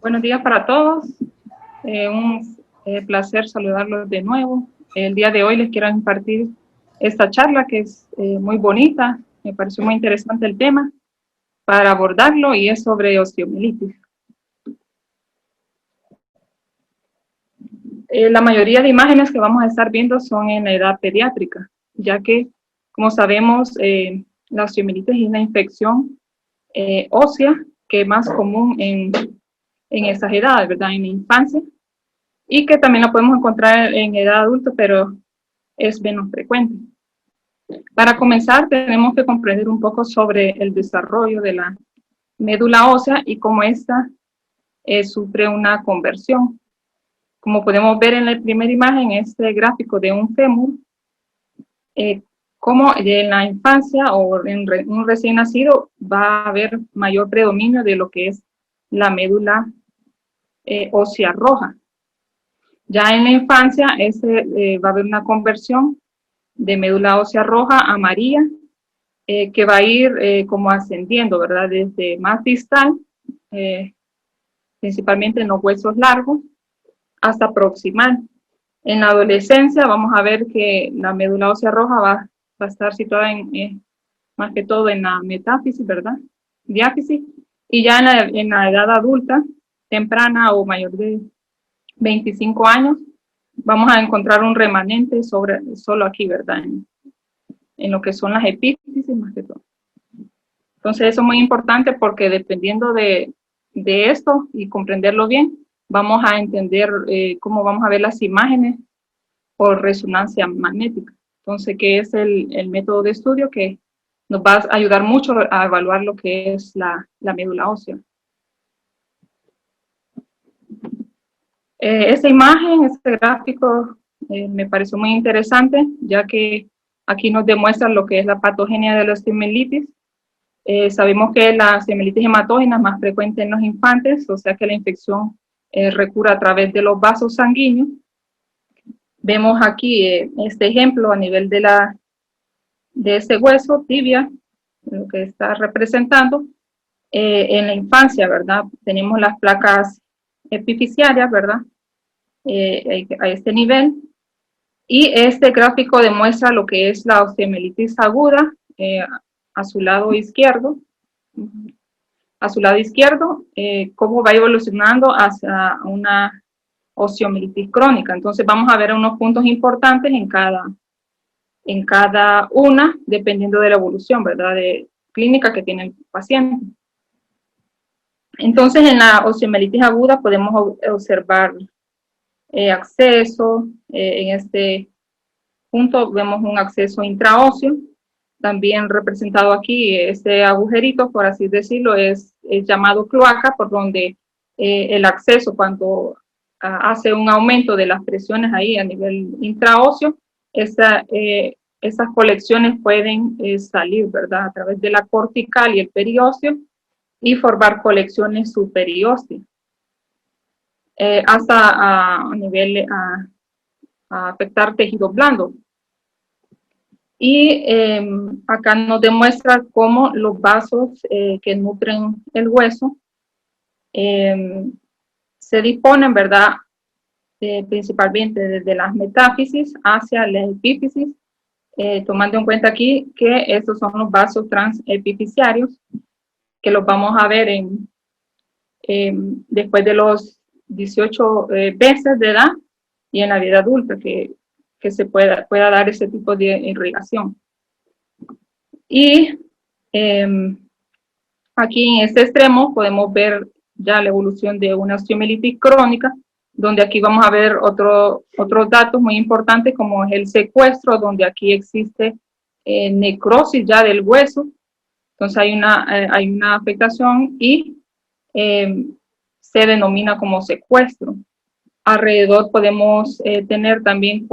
Buenos días para todos. Un placer saludarlos de nuevo. El día de hoy les quiero impartir esta charla que es muy bonita. Me pareció muy interesante el tema para abordarlo y es sobre osteomielitis. La mayoría de imágenes que vamos a estar viendo son en la edad pediátrica, ya que, como sabemos, la osteomielitis es una infección ósea que es más común en esas edades, ¿verdad? En la infancia, y que también la podemos encontrar en edad adulta, pero es menos frecuente. Para comenzar, tenemos que comprender un poco sobre el desarrollo de la médula ósea y cómo ésta sufre una conversión. Como podemos ver en la primera imagen, este gráfico de un fémur, como en la infancia o en un recién nacido va a haber mayor predominio de lo que es la médula ósea roja. Ya en la infancia va a haber una conversión de médula ósea roja a amarilla, que va a ir como ascendiendo, ¿verdad? Desde más distal, principalmente en los huesos largos, hasta proximal. En la adolescencia vamos a ver que la médula ósea roja va a estar situada más que todo en la metáfisis, ¿verdad? Diáfisis. Y ya en la edad adulta, temprana o mayor de 25 años, vamos a encontrar un remanente solo aquí, ¿verdad? En lo que son las epífisis más que todo. Entonces eso es muy importante porque dependiendo de esto y comprenderlo bien, vamos a entender cómo vamos a ver las imágenes por resonancia magnética. Entonces, que es el método de estudio que nos va a ayudar mucho a evaluar lo que es la médula ósea. Esta imagen, este gráfico, me pareció muy interesante, ya que aquí nos demuestra lo que es la patogenia de la osteomielitis. Sabemos que la osteomielitis hematógena es más frecuente en los infantes, o sea que la infección recurre a través de los vasos sanguíneos. Vemos aquí este ejemplo a nivel de ese hueso, tibia, lo que está representando. En la infancia, ¿verdad? Tenemos las placas epifisiarias, ¿verdad? A este nivel. Y este gráfico demuestra lo que es la osteomielitis aguda a su lado izquierdo. A su lado izquierdo, cómo va evolucionando hacia una osteomielitis crónica. Entonces vamos a ver unos puntos importantes en cada una, dependiendo de la evolución, ¿verdad? De clínica que tiene el paciente. Entonces, en la osteomielitis aguda podemos observar acceso. En este punto vemos un acceso intraóseo. También representado aquí, este agujerito, por así decirlo, es llamado cloaca, por donde el acceso, cuando hace un aumento de las presiones ahí a nivel intraóseo, esas colecciones pueden salir, ¿verdad? A través de la cortical y el periósteo y formar colecciones superiósteas. Hasta a nivel a afectar tejido blando. Y acá nos demuestra cómo los vasos que nutren el hueso se disponen, ¿verdad? Principalmente desde las metáfisis hacia la epífisis, tomando en cuenta aquí que estos son los vasos transepifisiarios, que los vamos a ver después de los 18 meses de edad y en la vida adulta, que se pueda dar ese tipo de irrigación. Y aquí en este extremo podemos ver ya la evolución de una osteomielitis crónica, donde aquí vamos a ver otros datos muy importantes, como es el secuestro, donde aquí existe necrosis ya del hueso. Entonces hay una afectación y se denomina como secuestro. Alrededor podemos tener también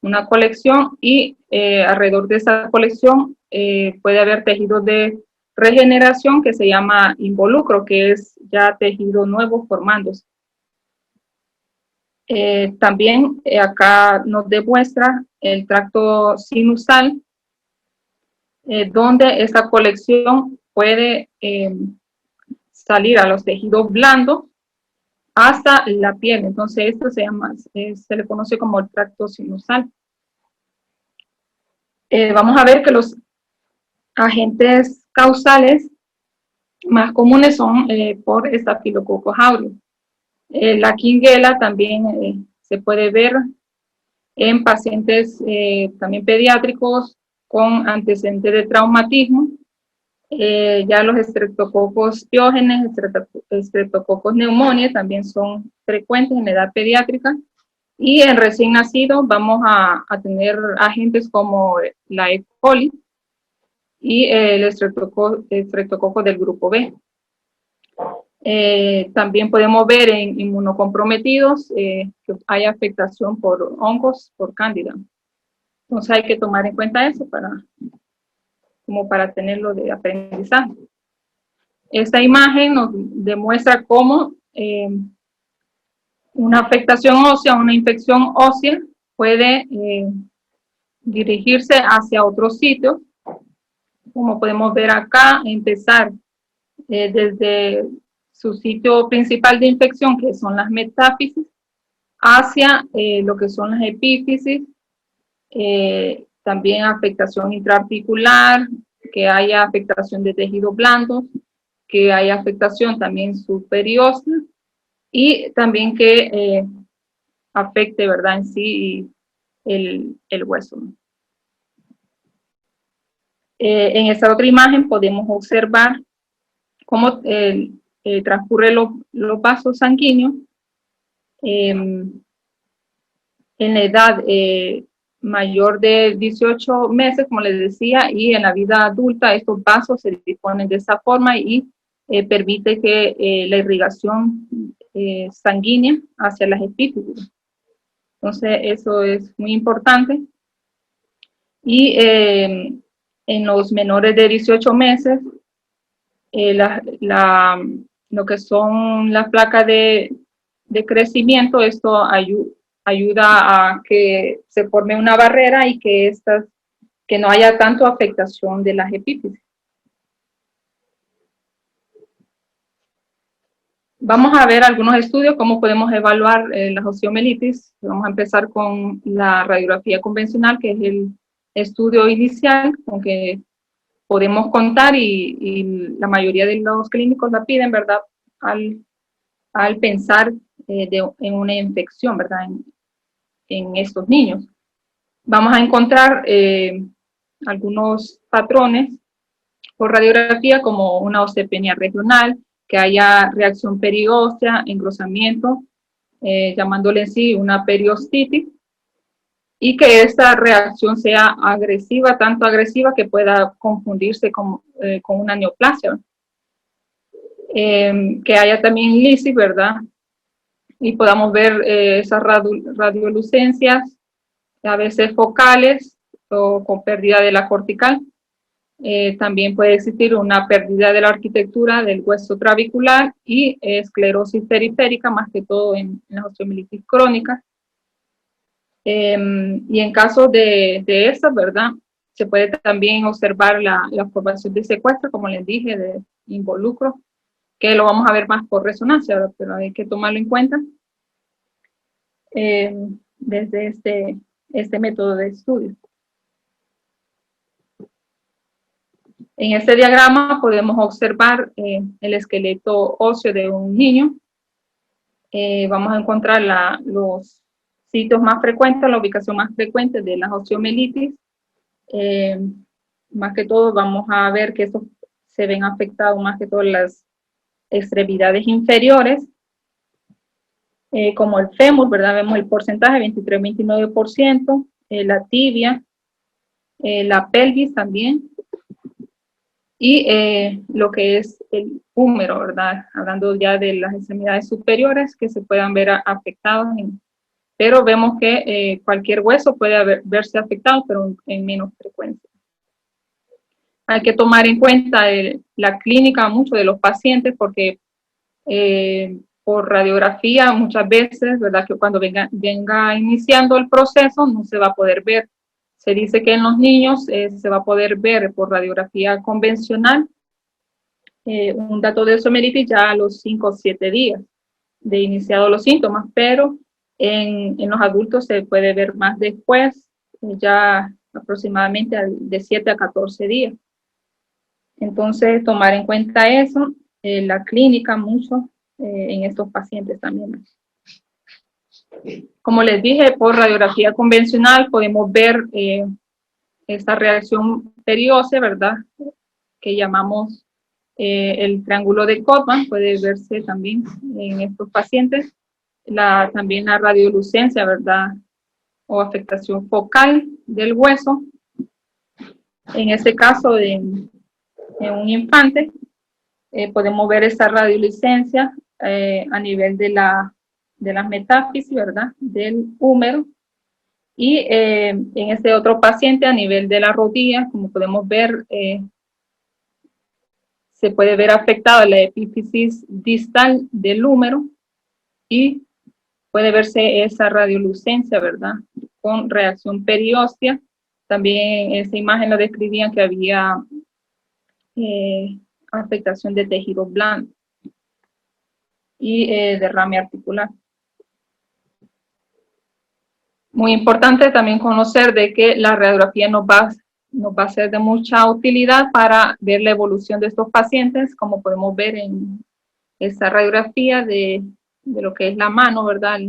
una colección, y alrededor de esa colección puede haber tejidos de regeneración que se llama involucro, que es ya tejido nuevo formándose. También acá nos demuestra el tracto sinusal, donde esta colección puede salir a los tejidos blandos hasta la piel. Entonces esto se le conoce como el tracto sinusal. Vamos a ver que los agentes causales más comunes son por Staphylococcus aureus. La Shigella también se puede ver en pacientes también pediátricos con antecedentes de traumatismo. Ya los estreptococos piógenes, estreptococos pneumoniae también son frecuentes en la edad pediátrica. Y en recién nacido vamos a tener agentes como la E. coli y el estreptococo del grupo B. También podemos ver en inmunocomprometidos que hay afectación por hongos, por cándida. Entonces hay que tomar en cuenta eso como para tenerlo de aprendizaje. Esta imagen nos demuestra cómo una afectación ósea, una infección ósea puede dirigirse hacia otros sitios, como podemos ver acá, empezar desde su sitio principal de infección, que son las metáfisis, hacia lo que son las epífisis, también afectación intraarticular, que haya afectación de tejidos blandos, que haya afectación también subperiósea y también que afecte, ¿verdad?, en sí el hueso. En esta otra imagen podemos observar cómo transcurren los vasos sanguíneos en la edad mayor de 18 meses, como les decía, y en la vida adulta estos vasos se disponen de esa forma y permite que la irrigación sanguínea hacia las epífisis. Entonces, eso es muy importante. Y en los menores de 18 meses, lo que son las placas de crecimiento, esto ayuda a que se forme una barrera y que no haya tanto afectación de las epífisis. Vamos a ver algunos estudios, cómo podemos evaluar las osteomielitis. Vamos a empezar con la radiografía convencional, que es el estudio inicial con que podemos contar y la mayoría de los clínicos la piden, ¿verdad?, al pensar en una infección, ¿verdad?, en estos niños. Vamos a encontrar algunos patrones por radiografía, como una osteopenia regional, que haya reacción perióstea, engrosamiento, llamándole en sí una periostitis, y que esta reacción sea agresiva, tanto agresiva que pueda confundirse con una neoplasia. Que haya también lisis, ¿verdad? Y podamos ver esas radiolucencias, a veces focales o con pérdida de la cortical. También puede existir una pérdida de la arquitectura del hueso trabecular y esclerosis periférica, más que todo en las osteomielitis crónicas. Y en caso de estas, ¿verdad?, se puede también observar la formación de secuestro, como les dije, de involucro, que lo vamos a ver más por resonancia, ¿verdad?, pero hay que tomarlo en cuenta desde este método de estudio. En este diagrama podemos observar el esqueleto óseo de un niño. Vamos a encontrar los sitios más frecuentes, la ubicación más frecuente de las osteomielitis. Más que todo vamos a ver que estos se ven afectados más que todo las extremidades inferiores, como el fémur, ¿verdad? Vemos el porcentaje, 23-29%, la tibia, la pelvis también, y lo que es el húmero, ¿verdad? Hablando ya de las extremidades superiores que se puedan ver afectados, pero vemos que cualquier hueso puede verse afectado, pero en menos frecuencia. Hay que tomar en cuenta la clínica mucho de los pacientes, porque por radiografía muchas veces, ¿verdad?, que cuando venga iniciando el proceso no se va a poder ver. Se dice que en los niños se va a poder ver por radiografía convencional un dato de osteomielitis ya a los 5 o 7 días de iniciado los síntomas, pero en los adultos se puede ver más después, ya aproximadamente de 7 a 14 días. Entonces, tomar en cuenta eso, la clínica mucho en estos pacientes también. Como les dije, por radiografía convencional podemos ver esta reacción periósea, ¿verdad? Que llamamos el triángulo de Cotman, puede verse también en estos pacientes. También la radiolucencia, ¿verdad? O afectación focal del hueso. En este caso, en un infante, podemos ver esa radiolucencia a nivel de las metáfisis, ¿verdad? Del húmero. Y en este otro paciente, a nivel de la rodilla, como podemos ver, se puede ver afectada la epífisis distal del húmero y puede verse esa radiolucencia, ¿verdad? Con reacción perióstea. También en esa imagen lo describían que había afectación de tejido blando y derrame articular. Muy importante también conocer de que la radiografía nos va a ser de mucha utilidad para ver la evolución de estos pacientes, como podemos ver en esta radiografía de lo que es la mano, ¿verdad?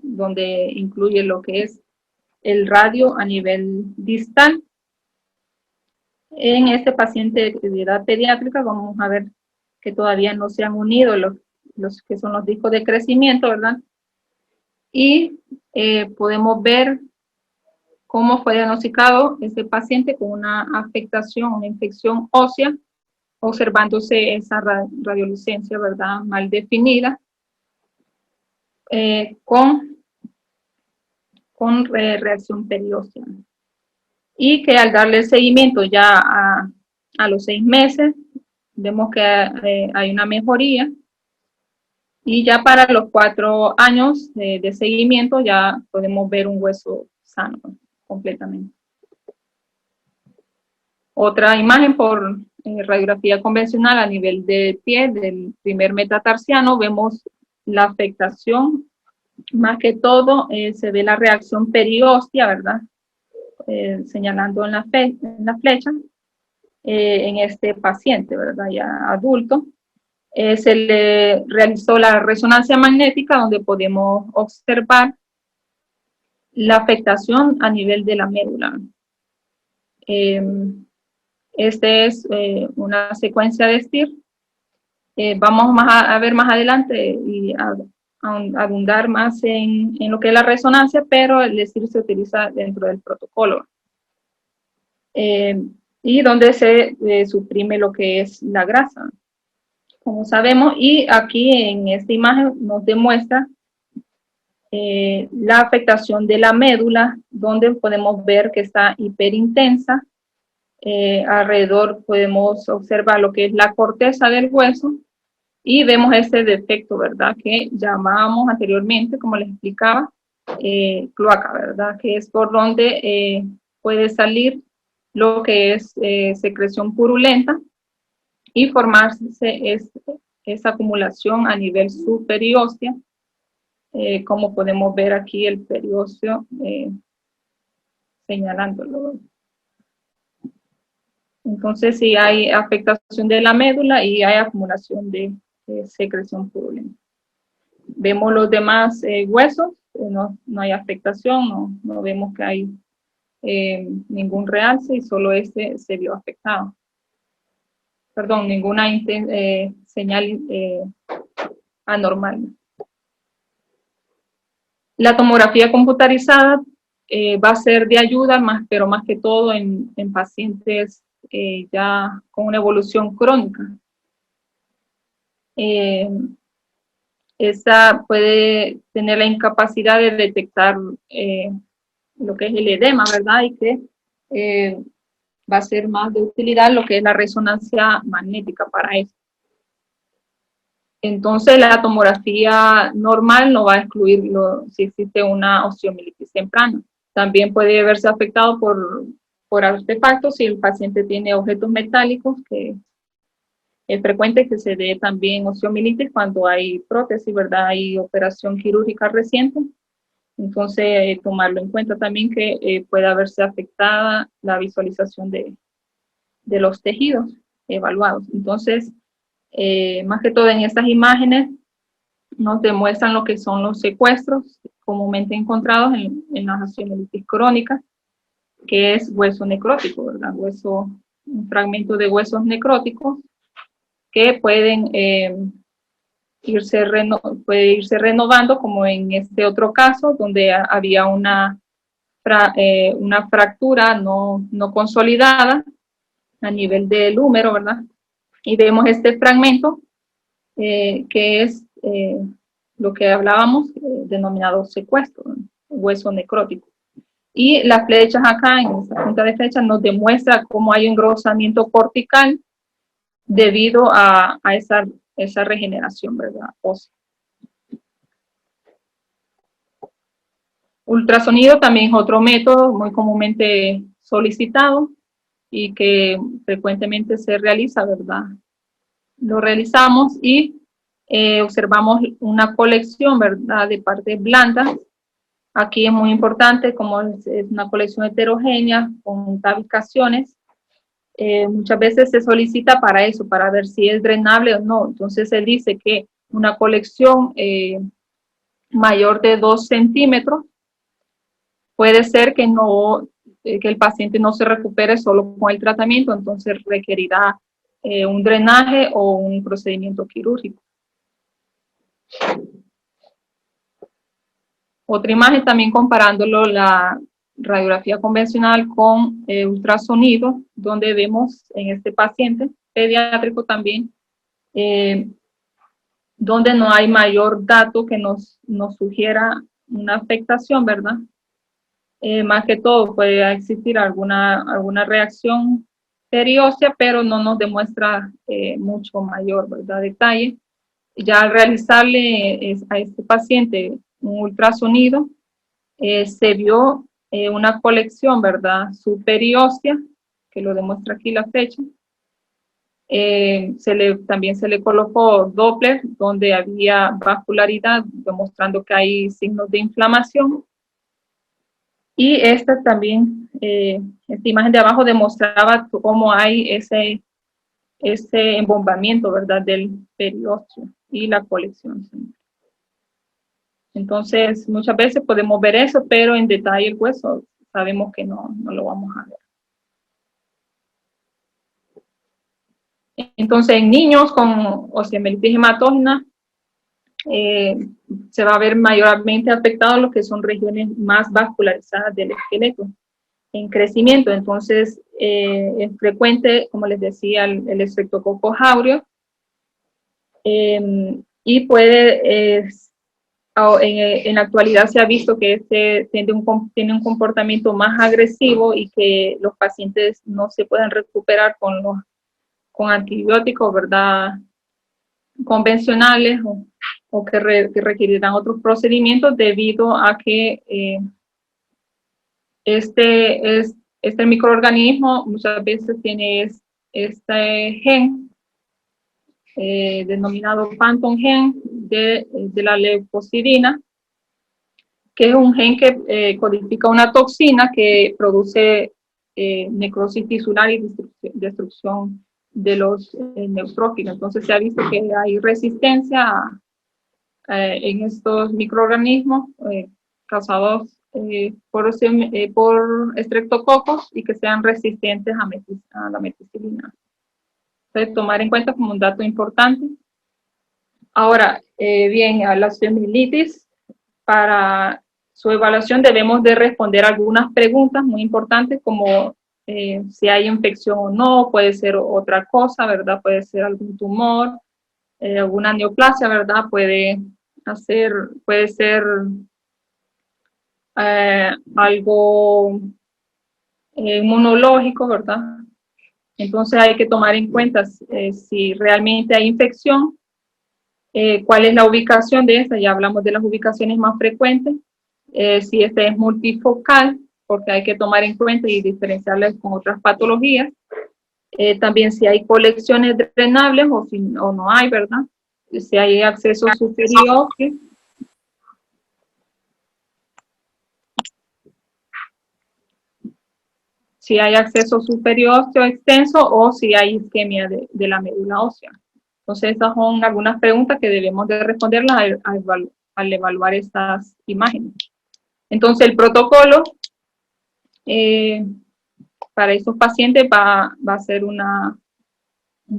Donde incluye lo que es el radio a nivel distal. En este paciente de edad pediátrica vamos a ver que todavía no se han unido los que son los discos de crecimiento, ¿verdad? Y podemos ver cómo fue diagnosticado este paciente con una afectación, una infección ósea, observándose esa radiolucencia, ¿verdad? Mal definida, con reacción periósea. Y que al darle seguimiento ya a los 6 meses, vemos que hay una mejoría. Y ya para los 4 años de seguimiento ya podemos ver un hueso sano completamente. Otra imagen por radiografía convencional a nivel de pie del primer metatarsiano, vemos la afectación, más que todo se ve la reacción perióstea, ¿verdad? Señalando en la flecha, en este paciente, ¿verdad? Ya adulto. Se le realizó la resonancia magnética donde podemos observar la afectación a nivel de la médula. Este es una secuencia de STIR. Vamos a ver más adelante y a abundar más en lo que es la resonancia, pero el STIR se utiliza dentro del protocolo. Y donde se suprime lo que es la grasa, como sabemos, y aquí en esta imagen nos demuestra la afectación de la médula, donde podemos ver que está hiperintensa. Alrededor podemos observar lo que es la corteza del hueso y vemos este defecto, ¿verdad? Que llamábamos anteriormente, como les explicaba, cloaca, ¿verdad? Que es por donde puede salir lo que es secreción purulenta y formarse esa acumulación a nivel subperióstea, como podemos ver aquí el periósteo señalándolo. Entonces, sí hay afectación de la médula y hay acumulación de secreción purulenta. Vemos los demás huesos, no hay afectación, no vemos que hay ningún realce y solo este se vio afectado. Perdón, ninguna señal anormal. La tomografía computarizada va a ser de ayuda, pero más que todo en pacientes ya con una evolución crónica. Esta puede tener la incapacidad de detectar lo que es el edema, ¿verdad? Y que va a ser más de utilidad lo que es la resonancia magnética para eso. Entonces, la tomografía normal no va a excluir si existe una osteomielitis temprana. También puede verse afectado por artefactos si el paciente tiene objetos metálicos que Es frecuente que se dé también osteomielitis cuando hay prótesis, ¿verdad? Hay operación quirúrgica reciente. Entonces, tomarlo en cuenta también que puede haberse afectada la visualización de los tejidos evaluados. Entonces, más que todo en estas imágenes nos demuestran lo que son los secuestros comúnmente encontrados en las osteomielitis crónicas, que es hueso necrótico, ¿verdad? Un fragmento de huesos necróticos que pueden puede irse renovando, como en este otro caso, donde había una fractura no consolidada a nivel del húmero, ¿verdad? Y vemos este fragmento que es lo que hablábamos, denominado secuestro, ¿no? Hueso necrótico. Y las flechas acá, en esta punta de flecha, nos demuestra cómo hay engrosamiento cortical debido a esa regeneración, ¿verdad? Ósea. Ultrasonido también es otro método muy comúnmente solicitado y que frecuentemente se realiza, ¿verdad? Lo realizamos y observamos una colección, ¿verdad?, de partes blandas. Aquí es muy importante, como es una colección heterogénea con tabicaciones, muchas veces se solicita para eso, para ver si es drenable o no. Entonces se dice que una colección mayor de 2 centímetros puede ser que que el paciente no se recupere solo con el tratamiento, entonces requerirá un drenaje o un procedimiento quirúrgico. Otra imagen también comparándolo la radiografía convencional con ultrasonido, donde vemos en este paciente pediátrico también, donde no hay mayor dato que nos sugiera una afectación, ¿verdad? Más que todo puede existir alguna reacción periósea, pero no nos demuestra mucho mayor, ¿verdad?, detalle. Ya al realizarle a este paciente un ultrasonido, se vio una colección, ¿verdad?, superiósea, que lo demuestra aquí la fecha. También se le colocó Doppler, donde había vascularidad, demostrando que hay signos de inflamación. Y esta también, esta imagen de abajo demostraba cómo hay ese embombamiento, ¿verdad?, del periósteo y la colección. Entonces, muchas veces podemos ver eso, pero en detalle el hueso sabemos que no lo vamos a ver. Entonces, en niños con osteomielitis hematógena, se va a ver mayormente afectado lo que son regiones más vascularizadas del esqueleto en crecimiento. Entonces, es frecuente, como les decía, el estreptococcus aureus, y puede, en la actualidad se ha visto que tiene un comportamiento más agresivo y que los pacientes no se pueden recuperar con antibióticos, ¿verdad?, convencionales o que requerirán otros procedimientos debido a que este microorganismo muchas veces tiene este gen denominado phantom gen de la leucocidina, que es un gen que codifica una toxina que produce necrosis tisular y destrucción de los neutrófilos. Entonces se ha visto que hay resistencia en estos microorganismos causados por estreptococos y que sean resistentes a la meticilina. Entonces, tomar en cuenta como un dato importante. Ahora, bien, a la osteomielitis, para su evaluación debemos de responder algunas preguntas muy importantes, como si hay infección o no, puede ser otra cosa, ¿verdad? Puede ser algún tumor, alguna neoplasia, ¿verdad? Puede ser algo inmunológico, ¿verdad? Entonces hay que tomar en cuenta si realmente hay infección, cuál es la ubicación de esta. Ya hablamos de las ubicaciones más frecuentes, si esta es multifocal, porque hay que tomar en cuenta y diferenciarla con otras patologías. También si hay colecciones drenables o no hay, ¿verdad? Si hay acceso superior. Si hay acceso superior óseo extenso o si hay isquemia de la médula ósea. Entonces, esas son algunas preguntas que debemos de responderlas al evaluar estas imágenes. Entonces, el protocolo para esos pacientes va a ser un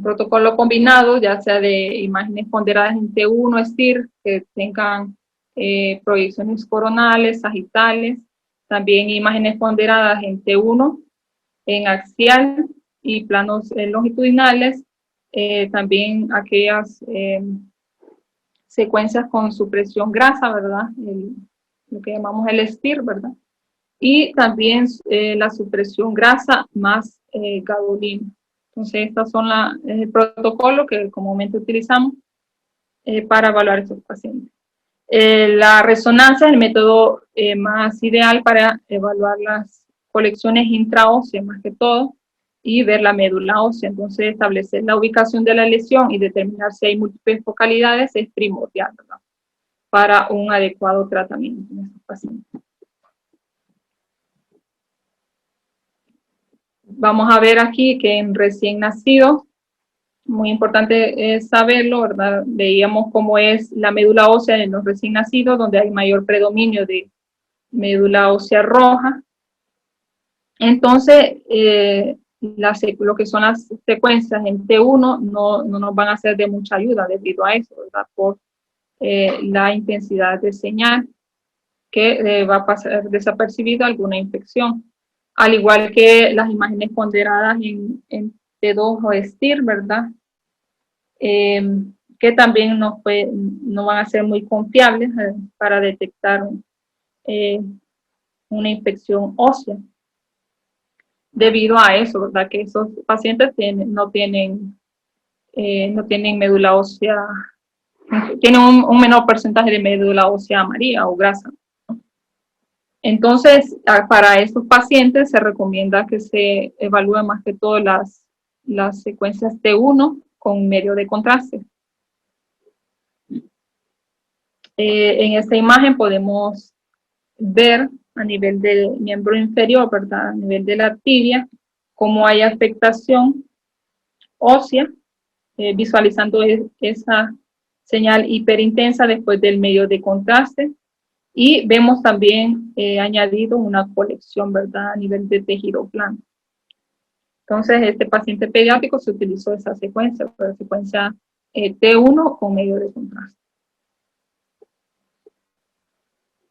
protocolo combinado, ya sea de imágenes ponderadas en T1, STIR, que tengan proyecciones coronales, sagitales, también imágenes ponderadas en T1, en axial y planos longitudinales, también aquellas secuencias con supresión grasa, ¿verdad? Lo que llamamos el STIR, ¿verdad? Y también la supresión grasa más gadolina. Entonces, estas son el protocolo que comúnmente utilizamos para evaluar a estos pacientes. La resonancia es el método más ideal para evaluar las colecciones intraóseas más que todo y ver la médula ósea. Entonces, establecer la ubicación de la lesión y determinar si hay múltiples focalidades es primordial, ¿verdad? Para un adecuado tratamiento en estos pacientes. Vamos a ver aquí que en recién nacidos, muy importante saberlo, ¿verdad? Veíamos cómo es la médula ósea en los recién nacidos, donde hay mayor predominio de médula ósea roja. Entonces, lo que son las secuencias en T1 no nos van a ser de mucha ayuda debido a eso, ¿verdad? Por la intensidad de señal que va a pasar desapercibida alguna infección. Al igual que las imágenes ponderadas en T2 o STIR, ¿verdad? Que también no van a ser muy confiables para detectar una infección ósea. Debido a eso, ¿verdad? Que esos pacientes no tienen médula ósea, tienen un menor porcentaje de médula ósea amarilla o grasa. Entonces, para estos pacientes se recomienda que se evalúen más que todo las secuencias T1 con medio de contraste. En esta imagen podemos ver a nivel del miembro inferior, ¿verdad? A nivel de la tibia, cómo hay afectación ósea, visualizando esa señal hiperintensa después del medio de contraste. Y vemos también añadido una colección, ¿verdad? A nivel de tejido plano. Entonces, este paciente pediátrico se utilizó esa secuencia, la secuencia T1 con medio de contraste.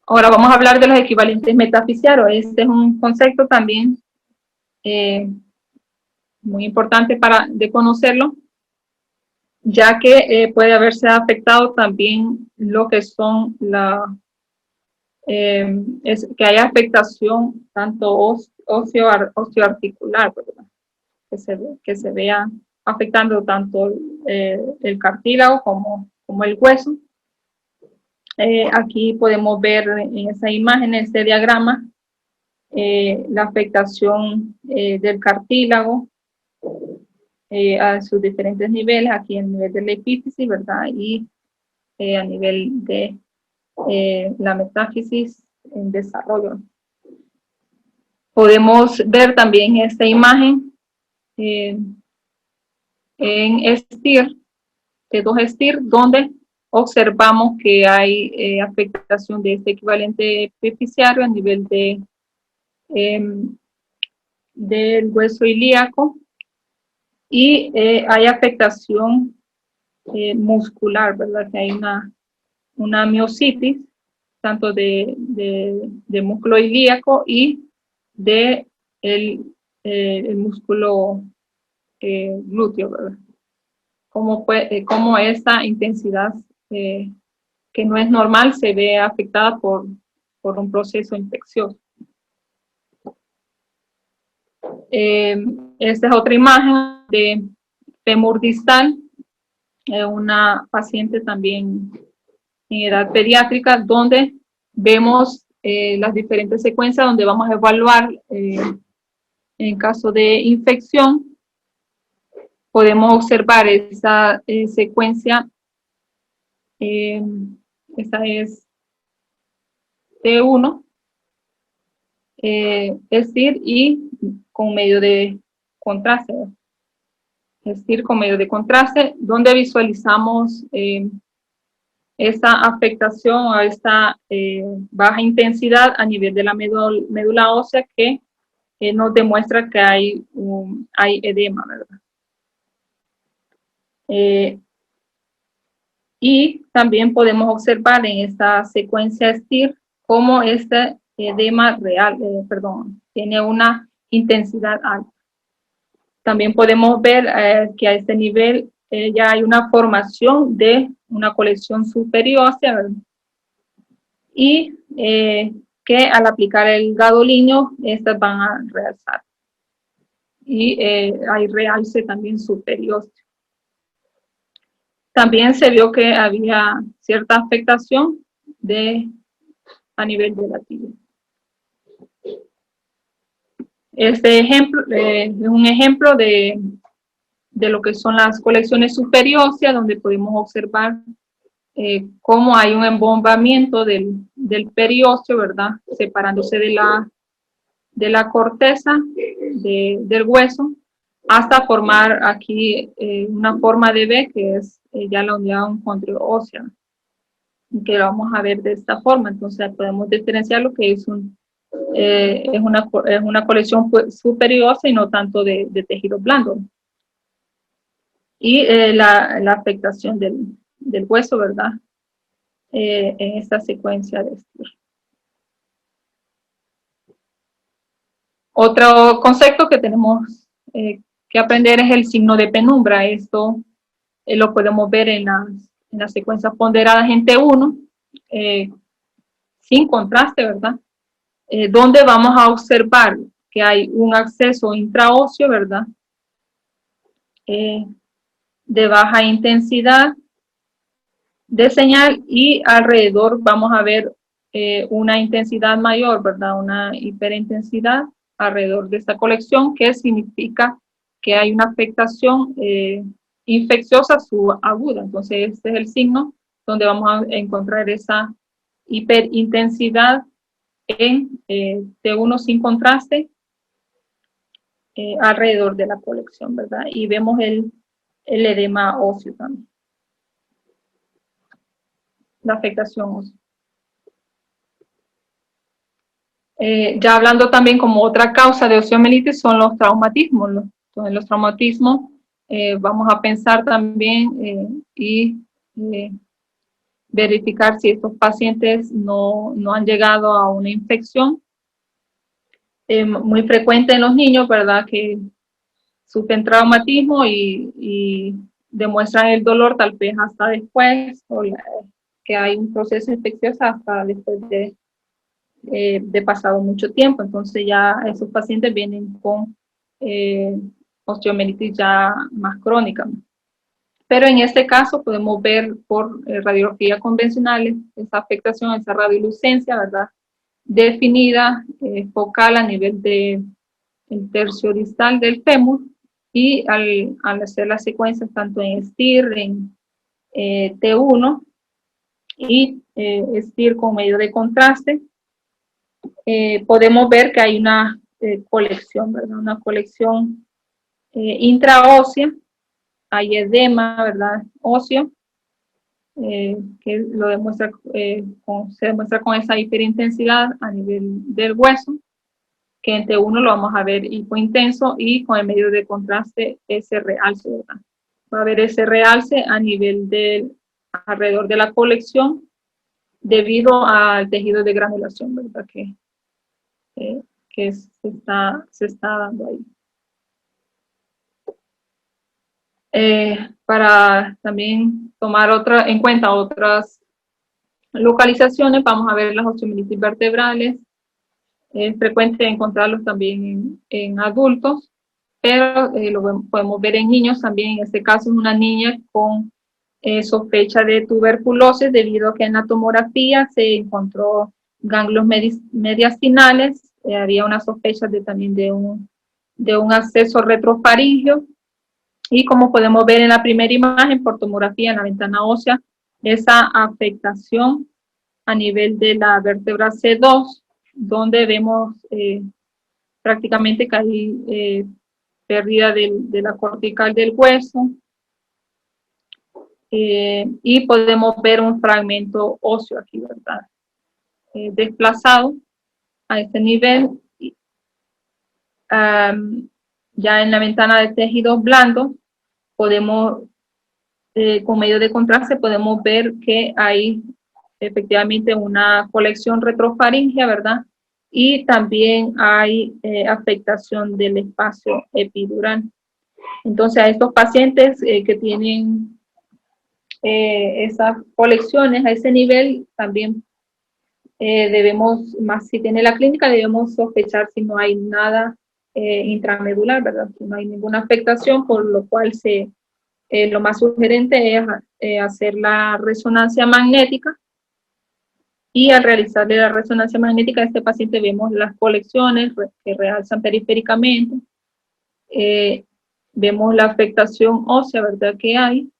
Ahora vamos a hablar de los equivalentes metafisiarios. Este es un concepto también muy importante de conocerlo, ya que puede haberse afectado también lo que son que haya afectación tanto osteoarticular, ¿verdad? Que se vea afectando tanto el cartílago como el hueso. Aquí podemos ver en esa imagen, en este diagrama, la afectación del cartílago a sus diferentes niveles, aquí en el nivel de la epífisis, ¿verdad? Y a nivel de la metáfisis en desarrollo. Podemos ver también esta imagen en STIR, T2 STIR, donde observamos que hay afectación de este equivalente epifisiario a nivel del hueso ilíaco y hay afectación muscular, ¿verdad? Que hay una miositis, tanto de músculo ilíaco y de el músculo glúteo, ¿verdad? Como esta intensidad que no es normal se ve afectada por un proceso infeccioso. Esta es otra imagen de fémur distal, una paciente también en edad pediátrica, donde vemos las diferentes secuencias donde vamos a evaluar en caso de infección podemos observar esa secuencia, esta es T1, es decir, y con medio de contraste, es decir, con medio de contraste, donde visualizamos esta afectación a esta baja intensidad a nivel de la médula ósea que nos demuestra que hay edema, ¿verdad? Y también podemos observar en esta secuencia STIR cómo este edema real, tiene una intensidad alta. También podemos ver que a este nivel ya hay una formación de una colección superósea, ¿verdad? Y que al aplicar el gadolínio, estas van a realzar. Y hay realce también superóseo. También se vio que había cierta afectación a nivel de la tibia. Este ejemplo es un ejemplo de lo que son las colecciones superóseas, donde podemos observar cómo hay un embombamiento del periósteo, ¿verdad? Separándose de la corteza del hueso, hasta formar aquí una forma de V, que es ya la unidad ósea, que lo vamos a ver de esta forma. Entonces podemos diferenciar lo que es una colección superósea y no tanto de tejido blando. Y la afectación del hueso, ¿verdad? En esta secuencia de STIR. Otro concepto que tenemos que aprender es el signo de penumbra. Esto lo podemos ver en las secuencias ponderadas en T1, sin contraste, ¿verdad? Donde vamos a observar que hay un acceso intraóseo, ¿verdad? De baja intensidad de señal, y alrededor vamos a ver una intensidad mayor, ¿verdad? Una hiperintensidad alrededor de esta colección, que significa que hay una afectación infecciosa subaguda. Entonces este es el signo donde vamos a encontrar esa hiperintensidad en T1 sin contraste alrededor de la colección, ¿verdad? Y vemos el edema óseo también, la afectación ósea. Ya hablando también como otra causa de osteomielitis son los traumatismos. Entonces, los traumatismos vamos a pensar también y verificar si estos pacientes no han llegado a una infección. Muy frecuente en los niños, ¿verdad? Que sufren traumatismo y demuestran el dolor tal vez hasta después, o que hay un proceso infeccioso hasta después de pasado mucho tiempo. Entonces ya esos pacientes vienen con osteomielitis ya más crónica. Pero en este caso podemos ver por radiografía convencionales esa afectación, esa radiolucencia, ¿verdad? Definida, focal a nivel del tercio distal del fémur, y al hacer las secuencias tanto en STIR, en T1 y STIR con medio de contraste, podemos ver que hay una colección, ¿verdad? Una colección intraósea, hay edema, ¿verdad? Óseo, que lo demuestra, se demuestra con esa hiperintensidad a nivel del hueso, que en T1 lo vamos a ver hipointenso, y con el medio de contraste ese realce, ¿verdad? Va a haber ese realce a nivel alrededor de la colección debido al tejido de granulación, ¿verdad? Que se está dando ahí. Para también tomar en cuenta otras localizaciones, vamos a ver las osteomielitis vertebrales. Es frecuente encontrarlos también en adultos, pero lo podemos ver en niños también. En este caso es una niña con sospecha de tuberculosis, debido a que en la tomografía se encontró ganglios mediastinales. Había una sospecha también de un acceso retrofaríngeo, Y como podemos ver en la primera imagen por tomografía en la ventana ósea, esa afectación a nivel de la vértebra C2, donde vemos prácticamente que hay pérdida de la cortical del hueso, y podemos ver un fragmento óseo aquí, ¿verdad? Desplazado a este nivel. Ya en la ventana de tejidos blandos, podemos, con medio de contraste, podemos ver que hay efectivamente una colección retrofaringea, ¿verdad? Y también hay afectación del espacio epidural. Entonces, a estos pacientes que tienen esas colecciones a ese nivel, también debemos, más si tiene la clínica, debemos sospechar si no hay nada intramedular, ¿verdad? Si no hay ninguna afectación, por lo cual lo más sugerente es hacer la resonancia magnética. Y al realizarle la resonancia magnética a este paciente vemos las colecciones que realzan periféricamente, vemos la afectación ósea, ¿verdad? Que hay,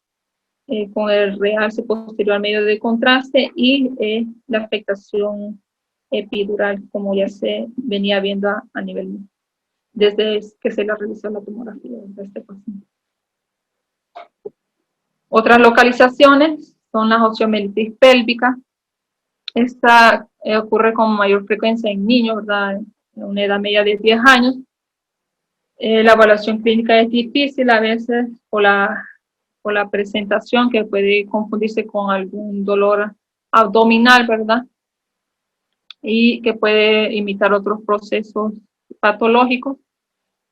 con el realce posterior al medio de contraste y la afectación epidural, como ya se venía viendo a nivel, desde que se le realizó la tomografía de este paciente. Otras localizaciones son las osteomielitis pélvica. Esta ocurre con mayor frecuencia en niños, ¿verdad? En una edad media de 10 años. La evaluación clínica es difícil a veces por la presentación, que puede confundirse con algún dolor abdominal, ¿verdad? Y que puede imitar otros procesos patológicos.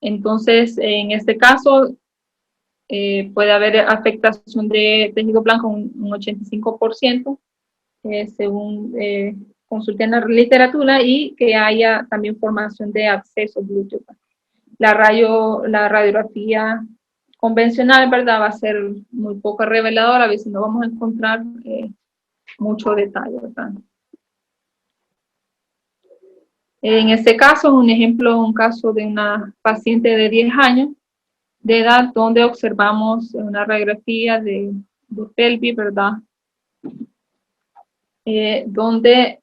Entonces, en este caso, puede haber afectación de tejido blanco un 85%, según consulté en la literatura, y que haya también formación de absceso glúteo. La radiografía convencional, ¿verdad? Va a ser muy poco reveladora, a veces no vamos a encontrar mucho detalle, ¿verdad? En este caso, un caso de una paciente de 10 años de edad, donde observamos una radiografía de pelvis, ¿verdad? Donde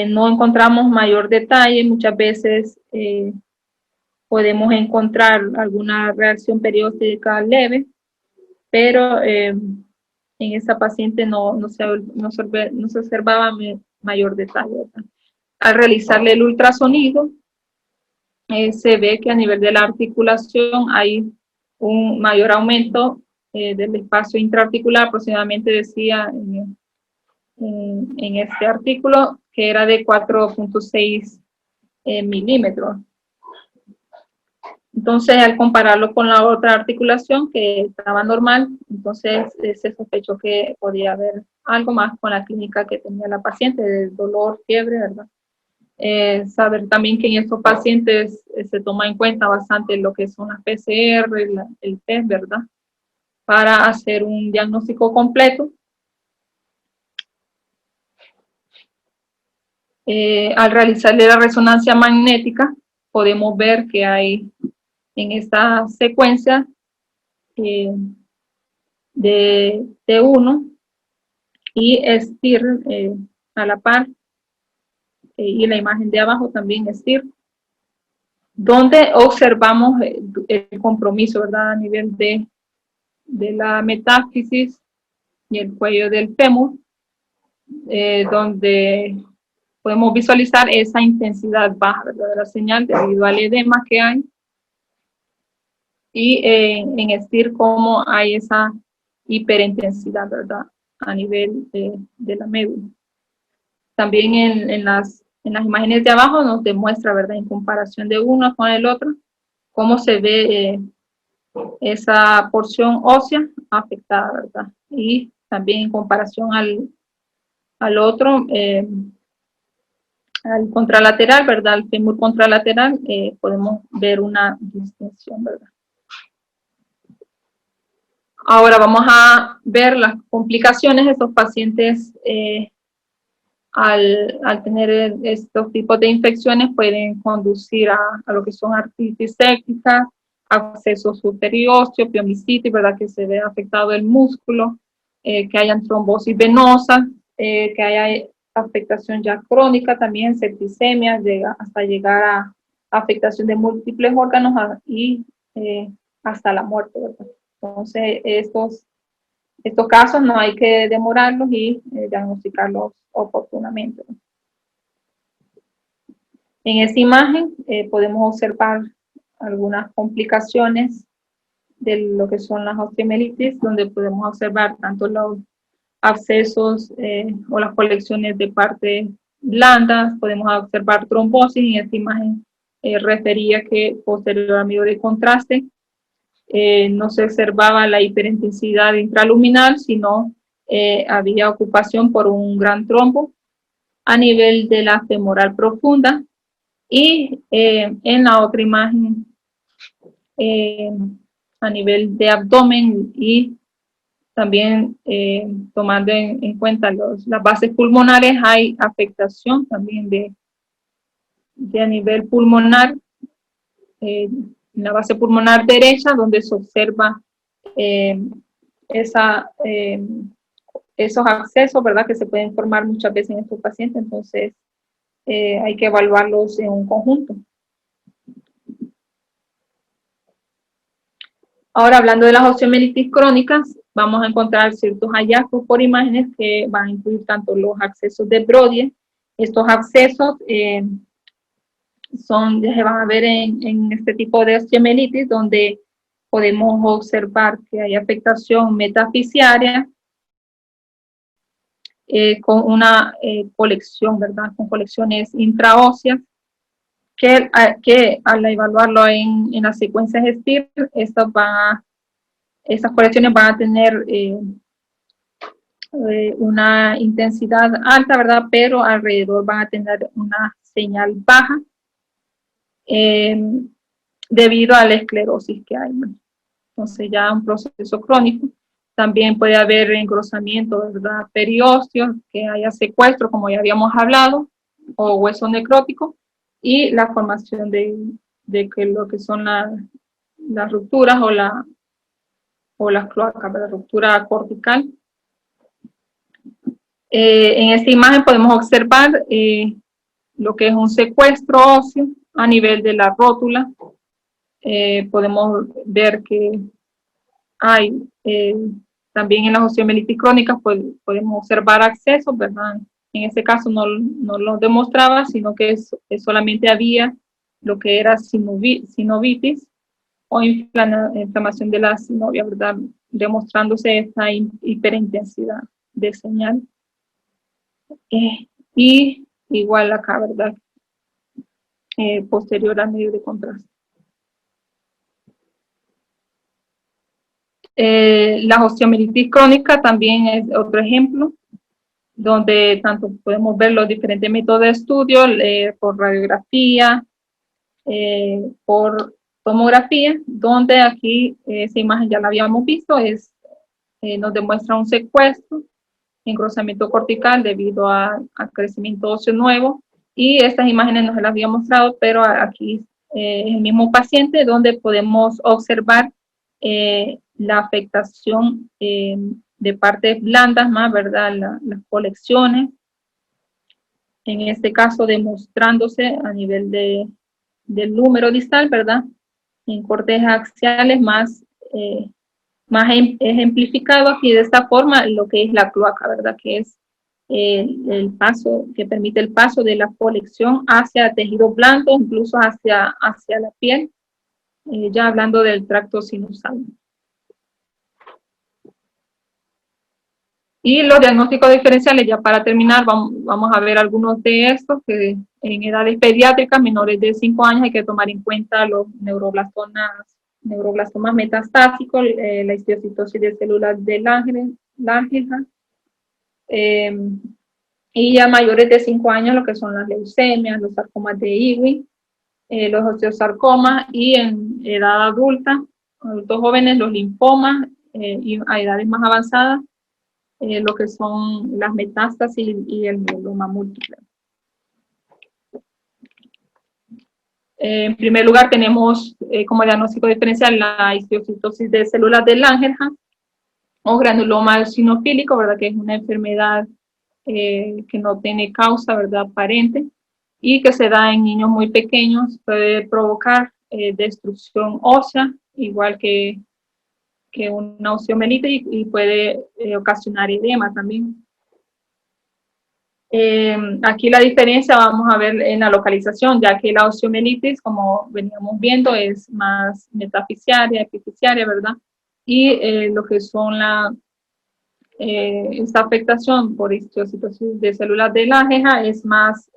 no encontramos mayor detalle. Muchas veces podemos encontrar alguna reacción perióstica leve, pero en esta paciente no se observaba mayor detalle, ¿verdad? Al realizarle el ultrasonido, se ve que a nivel de la articulación hay un mayor aumento del espacio intraarticular, aproximadamente decía en este artículo, que era de 4.6 milímetros. Entonces, al compararlo con la otra articulación que estaba normal, entonces se sospechó que podía haber algo más con la clínica que tenía la paciente, de dolor, fiebre, ¿verdad? Saber también que en estos pacientes se toma en cuenta bastante lo que son las PCR, el test, ¿verdad? Para hacer un diagnóstico completo. Al realizarle la resonancia magnética, podemos ver que hay en esta secuencia de T1 y STIR a la par, y la imagen de abajo también STIR, donde observamos el compromiso, ¿verdad? A nivel de la metáfisis y el cuello del fémur, donde podemos visualizar esa intensidad baja, ¿verdad? De la señal debido al edema que hay, y en STIR cómo hay esa hiperintensidad, ¿verdad? A nivel de la médula. También en las imágenes de abajo nos demuestra, ¿verdad? En comparación de uno con el otro, cómo se ve esa porción ósea afectada, ¿verdad? Y también en comparación al otro, al contralateral, ¿verdad? Al fémur contralateral, podemos ver una distinción, ¿verdad? Ahora vamos a ver las complicaciones de estos pacientes al tener estos tipos de infecciones pueden conducir a lo que son artritis séptica, absceso superóseo, piomicitis, ¿verdad? Que se ve afectado el músculo, que hayan trombosis venosa, que haya afectación ya crónica, también septicemia, hasta llegar a afectación de múltiples órganos y hasta la muerte, ¿verdad? Entonces, estos casos no hay que demorarlos y diagnosticarlos oportunamente. En esta imagen podemos observar algunas complicaciones de lo que son las osteomielitis, donde podemos observar tanto los abscesos o las colecciones de partes blandas, podemos observar trombosis. En esta imagen refería que posterior al medio de contraste no se observaba la hiperintensidad intraluminal, sino había ocupación por un gran trombo a nivel de la femoral profunda. Y en la otra imagen, a nivel de abdomen y también tomando en cuenta las bases pulmonares, hay afectación también de a nivel pulmonar, en la base pulmonar derecha, donde se observa esos accesos, ¿verdad? Que se pueden formar muchas veces en estos pacientes, entonces hay que evaluarlos en un conjunto. Ahora, hablando de las osteomielitis crónicas, vamos a encontrar ciertos hallazgos por imágenes que van a incluir tanto los accesos de Brody. Estos accesos se van a ver en este tipo de osteomielitis, donde podemos observar que hay afectación metafisiaria con una colección, ¿verdad? Con colecciones intraóseas, que al evaluarlo en las secuencias STIR, estas colecciones van a tener una intensidad alta, ¿verdad? Pero alrededor van a tener una señal baja debido a la esclerosis que hay, ¿no? Entonces ya un proceso crónico. También puede haber engrosamiento, ¿verdad? Periósteo, que haya secuestro, como ya habíamos hablado, o hueso necrótico, y la formación de que lo que son las rupturas o las cloacas, la ruptura cortical. En esta imagen podemos observar lo que es un secuestro óseo a nivel de la rótula. Podemos ver que hay también en las osteomielitis crónicas podemos observar accesos, ¿verdad? En este caso no lo demostraba, sino que solamente había lo que era sinovitis o inflamación de la sinovia, ¿verdad? Demostrándose esta hiperintensidad de señal. Y igual acá, ¿verdad? Posterior al medio de contraste. La osteomielitis crónica también es otro ejemplo, donde tanto podemos ver los diferentes métodos de estudio, por radiografía, por tomografía, donde aquí esa imagen ya la habíamos visto, nos demuestra un secuestro, engrosamiento cortical debido a crecimiento óseo nuevo, y estas imágenes no se las había mostrado, pero aquí es el mismo paciente donde podemos observar la afectación de partes blandas más, ¿verdad? Las colecciones, en este caso demostrándose a nivel del número distal, ¿verdad? En cortes axiales más ejemplificado aquí de esta forma lo que es la cloaca, ¿verdad? Que es el paso, que permite el paso de la colección hacia tejido blando, incluso hacia la piel, ya hablando del tracto sinusal. Y los diagnósticos diferenciales, ya para terminar, vamos a ver algunos de estos, que en edades pediátricas menores de 5 años hay que tomar en cuenta los neuroblastomas metastásicos, la histiocytosis de células de Langerhans, y ya mayores de 5 años lo que son las leucemias, los sarcomas de Ewing, los osteosarcomas, y en edad adulta, adultos jóvenes, los linfomas, y a edades más avanzadas, lo que son las metástasis y el mieloma múltiple. En primer lugar, tenemos como diagnóstico diferencial la histiocytosis de células de Langerhans o granuloma eosinofílico, ¿verdad? Que es una enfermedad que no tiene causa, ¿verdad? Aparente y que se da en niños muy pequeños, puede provocar destrucción ósea, igual que una osteomielitis y puede ocasionar edema también. Aquí la diferencia vamos a ver en la localización, ya que la osteomielitis, como veníamos viendo, es más metafisiaria, epifisiaria, ¿verdad? Y lo que son esta afectación por histiocytosis de células de Langerhans es más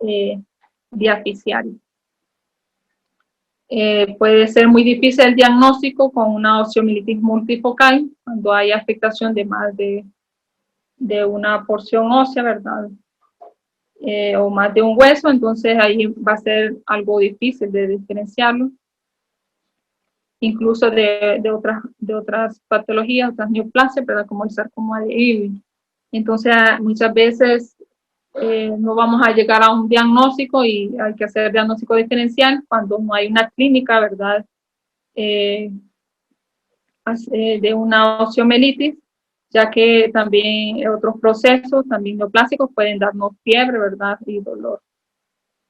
diafisiaria. Puede ser muy difícil el diagnóstico con una osteomielitis multifocal, cuando hay afectación de más de una porción ósea, ¿verdad? O más de un hueso, entonces ahí va a ser algo difícil de diferenciarlo, incluso de otras patologías, otras neoplasias, ¿verdad? Como el sarcoma de Ewing. Entonces muchas veces no vamos a llegar a un diagnóstico y hay que hacer diagnóstico diferencial cuando no hay una clínica, ¿verdad? De una osteomielitis, ya que también otros procesos, también neoplásicos, pueden darnos fiebre, ¿verdad? Y dolor.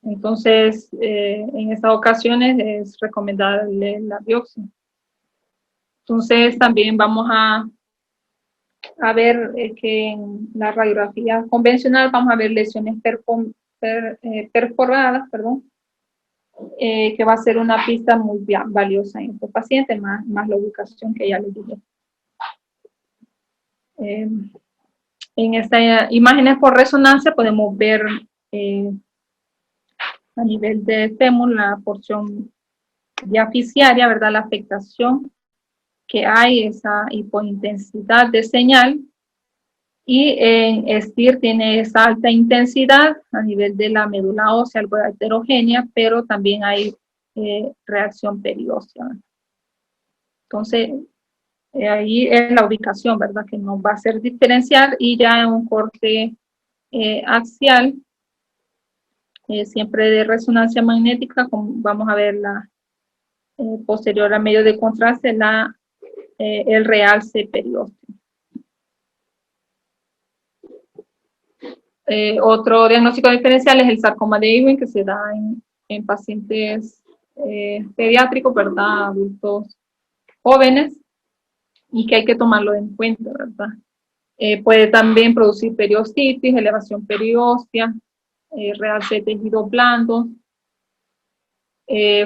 Entonces, en estas ocasiones es recomendable la biopsia. Entonces, también vamos a ver que en la radiografía convencional vamos a ver lesiones perforadas, perdón, que va a ser una pista muy valiosa en estos pacientes, más la ubicación que ya les dije. En estas imágenes por resonancia podemos ver a nivel de fémur la porción diafisiaria, ¿verdad? La afectación que hay, esa hipointensidad de señal, y en STIR tiene esa alta intensidad a nivel de la médula ósea, algo heterogénea, pero también hay reacción periósea. Entonces, ahí es la ubicación, ¿verdad? Que nos va a hacer diferenciar, y ya en un corte axial, siempre de resonancia magnética, vamos a ver la posterior a medio de contraste, el realce periósteo. Otro diagnóstico diferencial es el sarcoma de Ewing, que se da en pacientes pediátricos, ¿verdad? Adultos jóvenes, y que hay que tomarlo en cuenta, ¿verdad? Puede también producir periostitis, elevación perióstea, realce de tejido blando,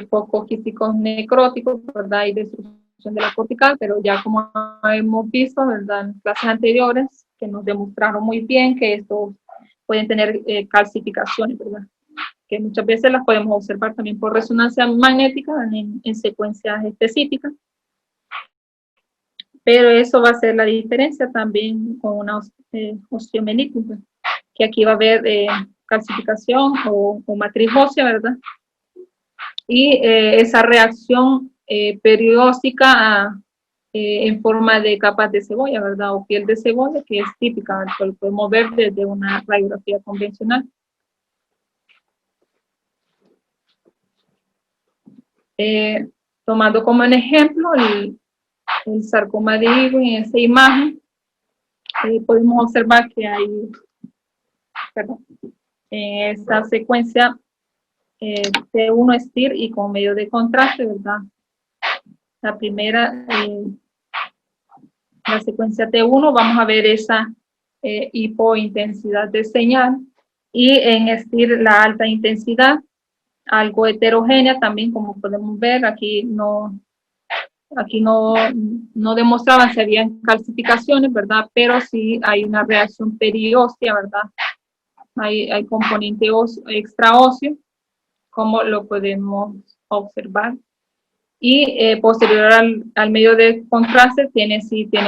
focos quísticos necróticos, ¿verdad? Y destrucción de la cortical, pero ya como hemos visto, ¿verdad? En clases anteriores, que nos demostraron muy bien que estos pueden tener calcificaciones, ¿verdad? Que muchas veces las podemos observar también por resonancia magnética en secuencias específicas. Pero eso va a ser la diferencia también con una osteomielitis, que aquí va a haber calcificación o matriz ósea, ¿verdad? Y esa reacción periódica en forma de capas de cebolla, ¿verdad? O piel de cebolla, que es típica, que lo podemos ver desde una radiografía convencional. Tomando como un ejemplo el sarcoma de Ewing, en esa imagen, podemos observar que hay, perdón, en esta secuencia T1 STIR y con medio de contraste, ¿verdad? La primera, la secuencia T1, vamos a ver esa hipointensidad de señal, y en STIR la alta intensidad, algo heterogénea también, como podemos ver. Aquí no demostraban si habían calcificaciones, ¿verdad? Pero sí hay una reacción perióstea, ¿verdad? Hay componente extraóseo, como lo podemos observar. Y posterior al medio de contraste tiene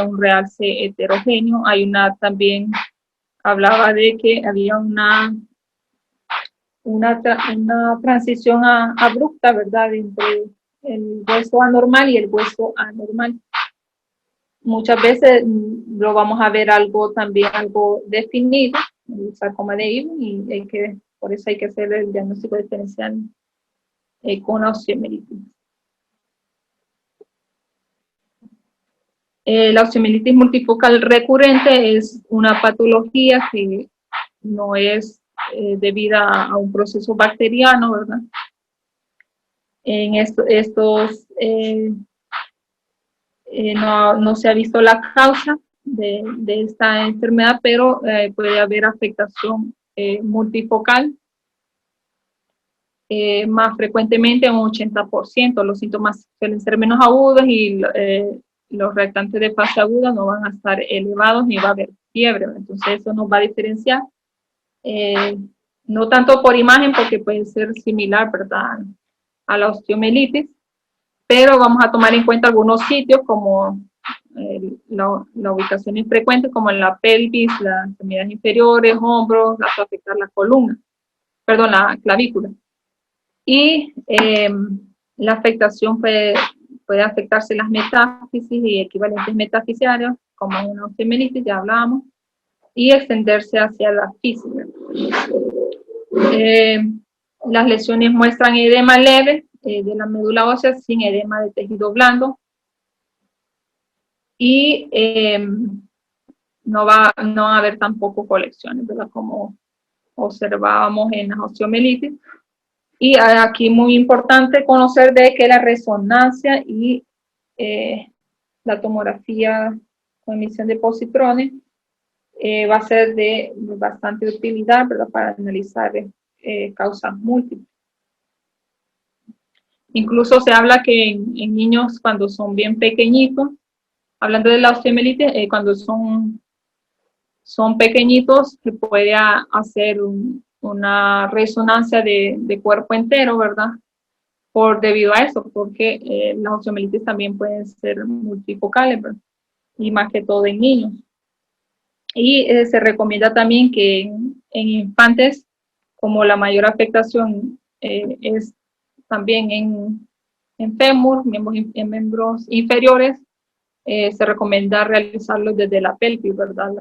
un realce heterogéneo. Hay también hablaba de que había una transición abrupta, ¿verdad? Entre el hueso anormal y el hueso anormal. muchas veces lo vamos a ver algo también, algo definido, el sarcoma de Ewing, y por eso hay que hacer el diagnóstico diferencial con la osteomielitis. La osteomielitis multifocal recurrente es una patología que no es debida a un proceso bacteriano, ¿verdad? En no se ha visto la causa de esta enfermedad, pero puede haber afectación multifocal, más frecuentemente un 80%. Los síntomas suelen ser menos agudos y los reactantes de fase aguda no van a estar elevados ni va a haber fiebre. Entonces eso nos va a diferenciar, no tanto por imagen, porque puede ser similar, ¿verdad?, a la osteomielitis, pero vamos a tomar en cuenta algunos sitios como la ubicación infrecuente, como en la pelvis, las extremidades inferiores, hombros, las puede afectar la columna, perdón, la clavícula. Y la afectación puede afectarse las metáfisis y equivalentes metafisiarios, como en una osteomielitis, ya hablábamos, y extenderse hacia la física. Las lesiones muestran edema leve de la médula ósea sin edema de tejido blando, y no va a haber tampoco colecciones, ¿verdad?, como observábamos en la osteomielitis. Y aquí muy importante conocer de que la resonancia y la tomografía con emisión de positrones va a ser de bastante utilidad, ¿verdad?, para analizar causas múltiples. Incluso se habla que en niños cuando son bien pequeñitos, hablando de la osteomielitis, cuando son pequeñitos, se puede hacer una resonancia de cuerpo entero, ¿verdad?, debido a eso, porque las osteomielitis también pueden ser multifocales, ¿verdad?, y más que todo en niños. Y se recomienda también que en infantes, como la mayor afectación es también en fémur, en miembros inferiores, se recomienda realizarlo desde la pelvis, ¿verdad?,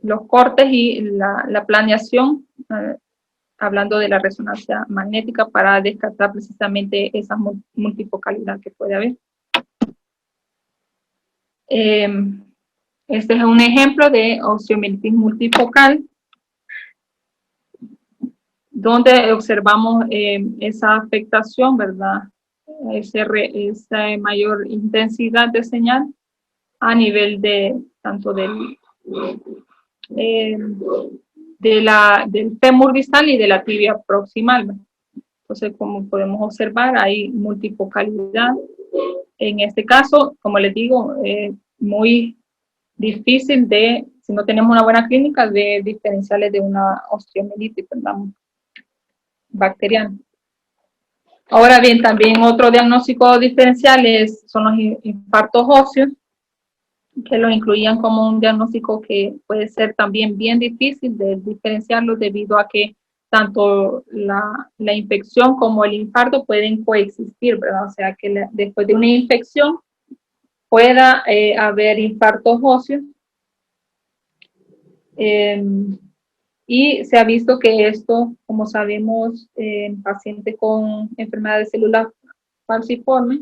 los cortes y la planeación, hablando de la resonancia magnética, para descartar precisamente esa multifocalidad que puede haber. Este es un ejemplo de osteomielitis multifocal, donde observamos esa afectación, ¿verdad?, esa mayor intensidad de señal a nivel tanto del fémur distal y de la tibia proximal, ¿verdad? Entonces, como podemos observar, hay multifocalidad. En este caso, como les digo, muy difícil si no tenemos una buena clínica, de diferenciarles de una osteomielitis, ¿verdad?, bacteriana. Ahora bien, también otro diagnóstico diferencial son los infartos óseos, que lo incluían como un diagnóstico que puede ser también bien difícil de diferenciarlo, debido a que tanto la infección como el infarto pueden coexistir, ¿verdad? O sea, que después de una infección pueda haber infartos óseos. Y se ha visto que esto, como sabemos, en pacientes con enfermedad de células falciformes,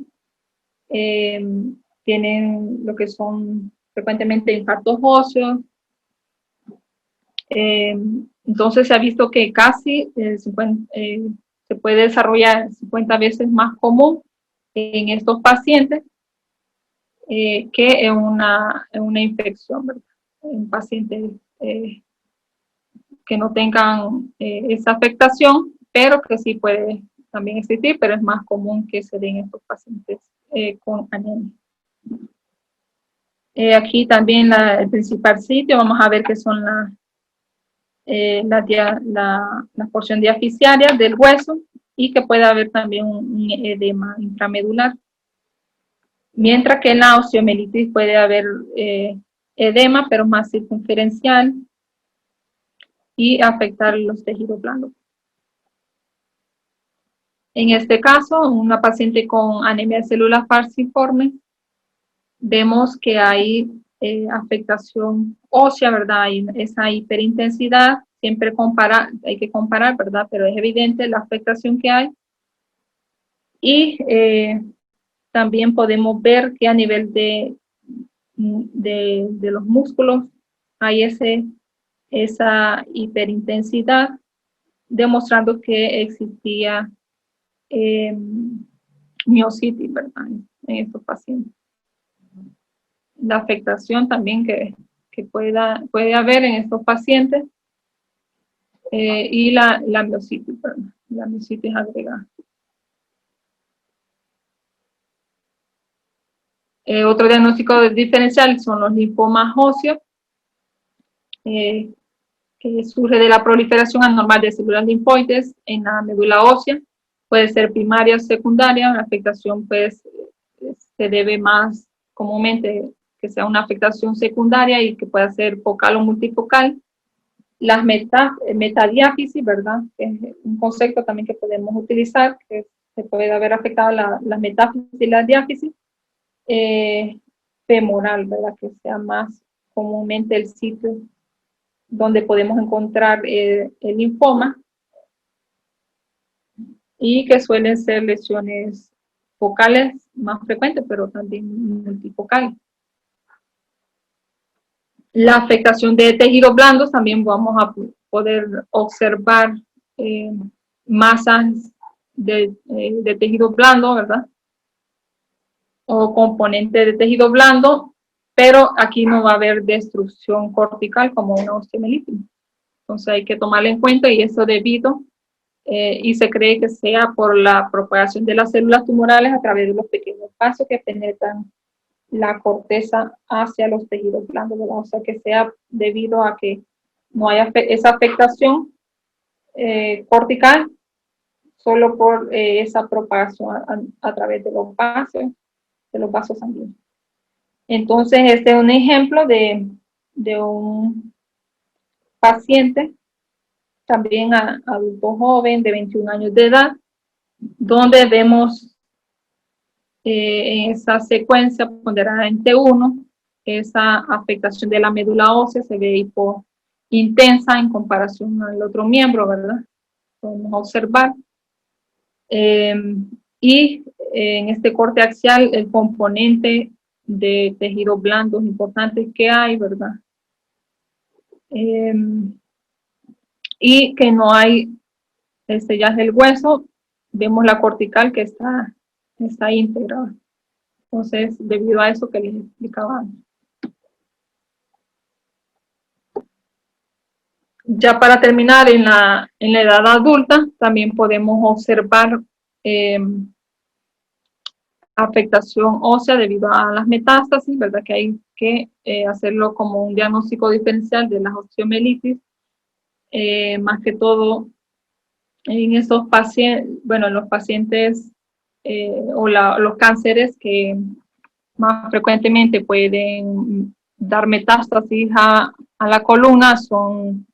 tienen lo que son frecuentemente infartos óseos. Entonces se ha visto que casi se puede desarrollar 50 veces más común en estos pacientes que en una infección, ¿verdad?, en pacientes que no tengan esa afectación, pero que sí puede también existir, pero es más común que se den estos pacientes con anemia. Aquí también el principal sitio, vamos a ver que son la porción diaficiaria del hueso, y que puede haber también un edema intramedular. Mientras que en la osteomielitis puede haber edema, pero más circunferencial, y afectar los tejidos blandos. En este caso, una paciente con anemia de células falciformes, vemos que hay afectación ósea, ¿verdad? Hay esa hiperintensidad, siempre hay que comparar, ¿verdad? Pero es evidente la afectación que hay. Y también podemos ver que a nivel de los músculos hay esa hiperintensidad, demostrando que existía miositis, ¿verdad? En estos pacientes. La afectación también que puede haber en estos pacientes y la miositis, ¿verdad? La miositis agregada. Otro diagnóstico diferencial son los linfomas óseos, que surge de la proliferación anormal de células linfoides en la médula ósea. Puede ser primaria o secundaria. La afectación pues se debe más comúnmente que sea una afectación secundaria y que pueda ser focal o multifocal. Las metadiáfisis, ¿verdad? Es un concepto también que podemos utilizar, que se puede haber afectado la metáfisis y la diáfisis femoral, ¿verdad? Que sea más comúnmente el sitio donde podemos encontrar el linfoma y que suelen ser lesiones focales más frecuentes, pero también multifocales. La afectación de tejidos blandos también vamos a poder observar masas de tejido blando, ¿verdad? O componente de tejido blando, pero aquí no va a haber destrucción cortical como una osteomielitis. Entonces hay que tomarlo en cuenta y eso debido, y se cree que sea por la propagación de las células tumorales a través de los pequeños pasos que penetran la corteza hacia los tejidos blandos, ¿verdad? O sea, que sea debido a que no haya esa afectación cortical solo por esa propagación a través de los vasos sanguíneos. Entonces, este es un ejemplo de un paciente, también adulto joven de 21 años de edad, donde vemos en esa secuencia ponderada en T1, esa afectación de la médula ósea se ve intensa en comparación al otro miembro, ¿verdad? Podemos observar. Y en este corte axial, el componente de tejidos blandos importantes que hay, ¿verdad? Y que no hay ya del hueso, vemos la cortical que está íntegra. Entonces, debido a eso que les explicaba antes. Ya para terminar, en la edad adulta, también podemos observar afectación ósea debido a las metástasis, ¿verdad? Que hay que hacerlo como un diagnóstico diferencial de las osteomielitis, más que todo en esos pacientes, bueno, en los pacientes o los cánceres que más frecuentemente pueden dar metástasis a la columna son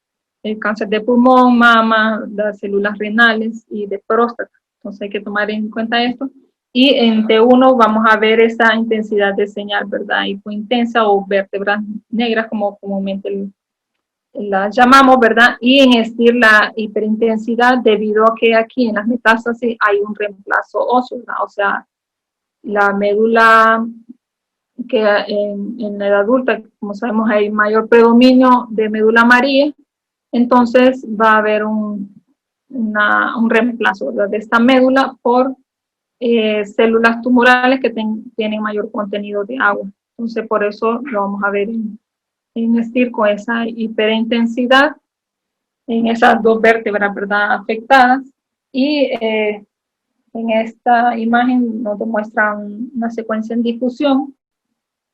el cáncer de pulmón, mama, las células renales y de próstata. Entonces hay que tomar en cuenta esto. Y en T1 vamos a ver esa intensidad de señal, ¿verdad? Hipointensa o vértebras negras, como comúnmente la llamamos, ¿verdad? Y en STIR la hiperintensidad debido a que aquí en las metástasis hay un reemplazo óseo, ¿verdad? O sea, la médula que en la edad adulta, como sabemos, hay mayor predominio de médula amarilla, entonces va a haber un reemplazo, ¿verdad? De esta médula por células tumorales que tienen mayor contenido de agua. Entonces, por eso lo vamos a ver en STIR con esa hiperintensidad en esas dos vértebras, ¿verdad? Afectadas. Y en esta imagen nos demuestra una secuencia en difusión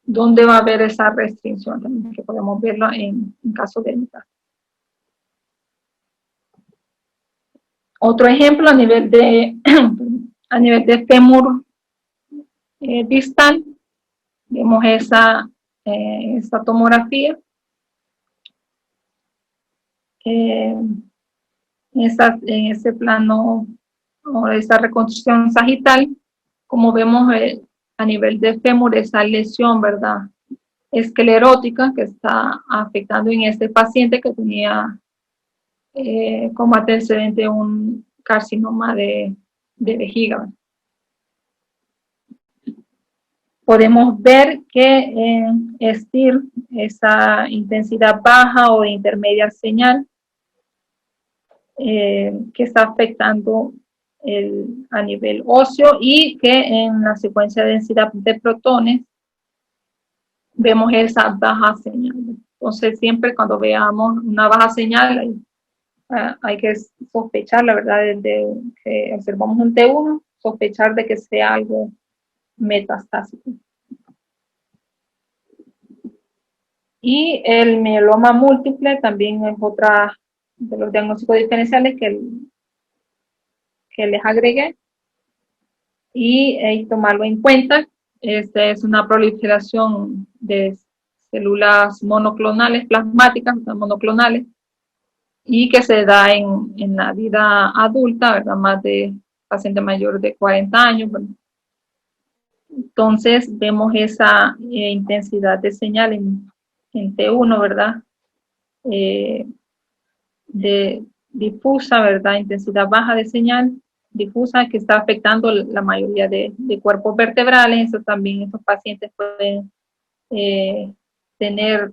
donde va a haber esa restricción también, que podemos verlo en caso de metástasis. Otro ejemplo a nivel de fémur distal, vemos esa tomografía. En ese plano o esa reconstrucción sagital, como vemos a nivel de fémur, esa lesión, ¿verdad?, esclerótica que está afectando en este paciente que tenía como antecedente un carcinoma de vejiga. Podemos ver que en STIR, esa intensidad baja o intermedia señal, que está afectando a nivel óseo, y que en la secuencia de densidad de protones vemos esa baja señal. Entonces, siempre cuando veamos una baja señal, hay que sospechar, la verdad, desde que observamos un T1, sospechar de que sea algo metastásico. Y el mieloma múltiple también es otra de los diagnósticos diferenciales que les agregué, y hay que tomarlo en cuenta. Esta es una proliferación de células monoclonales, plasmáticas, monoclonales, y que se da en la vida adulta, ¿verdad? Más de paciente mayor de 40 años. ¿Verdad? Entonces, vemos esa intensidad de señal en T1, ¿verdad? De difusa, ¿verdad? Intensidad baja de señal difusa, que está afectando la mayoría de cuerpos vertebrales. Eso también, estos pacientes pueden tener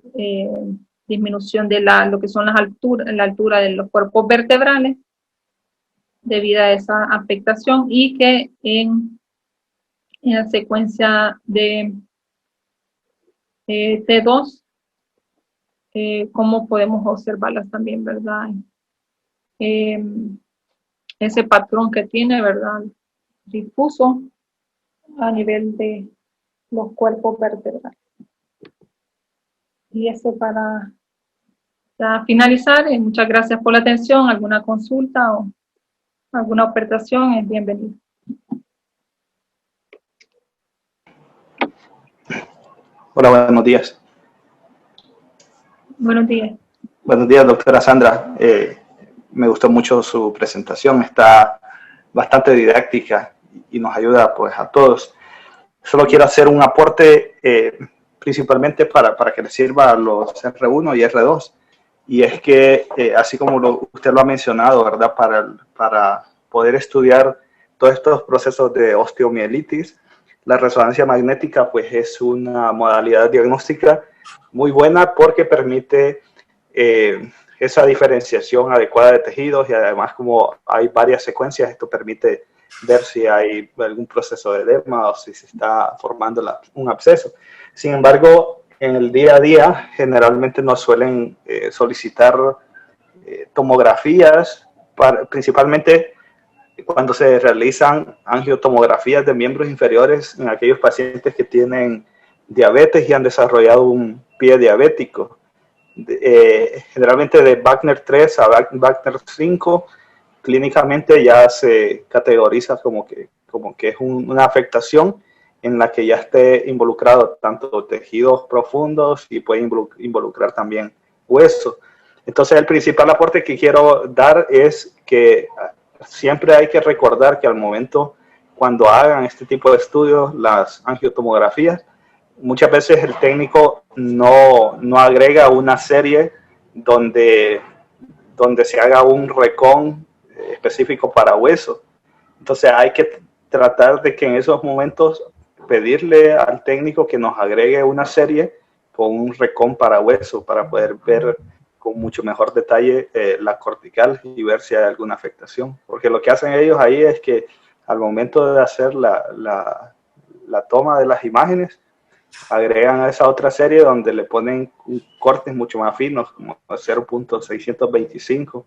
disminución de lo que son la altura de los cuerpos vertebrales debido a esa afectación, y que en la secuencia de T2, cómo podemos observarlas también, ¿verdad? Ese patrón que tiene, ¿verdad?, difuso a nivel de los cuerpos vertebrales. Y eso para finalizar. Muchas gracias por la atención. ¿Alguna consulta o alguna ofertación? Es bienvenido. Hola, buenos días. Buenos días. Buenos días, doctora Sandra. Me gustó mucho su presentación. Está bastante didáctica y nos ayuda pues a todos. Solo quiero hacer un aporte principalmente para que les sirva a los R1 y R2. Y es que, así como usted lo ha mencionado, ¿verdad? Para poder estudiar todos estos procesos de osteomielitis, la resonancia magnética pues es una modalidad diagnóstica muy buena, porque permite esa diferenciación adecuada de tejidos, y además, como hay varias secuencias, esto permite ver si hay algún proceso de edema o si se está formando un absceso. Sin embargo, en el día a día generalmente nos suelen solicitar tomografías, principalmente cuando se realizan angiotomografías de miembros inferiores en aquellos pacientes que tienen diabetes y han desarrollado un pie diabético. Generalmente de Wagner 3 a Wagner 5, clínicamente ya se categoriza como que es una afectación en la que ya esté involucrado tanto tejidos profundos y puede involucrar también hueso. Entonces, el principal aporte que quiero dar es que siempre hay que recordar que al momento, cuando hagan este tipo de estudios, las angiotomografías, muchas veces el técnico no agrega una serie donde se haga un recon específico para hueso. Entonces hay que tratar de que en esos momentos pedirle al técnico que nos agregue una serie con un recon para hueso, para poder ver con mucho mejor detalle la cortical y ver si hay alguna afectación. Porque lo que hacen ellos ahí es que al momento de hacer la toma de las imágenes, agregan a esa otra serie donde le ponen cortes mucho más finos, como 0.625,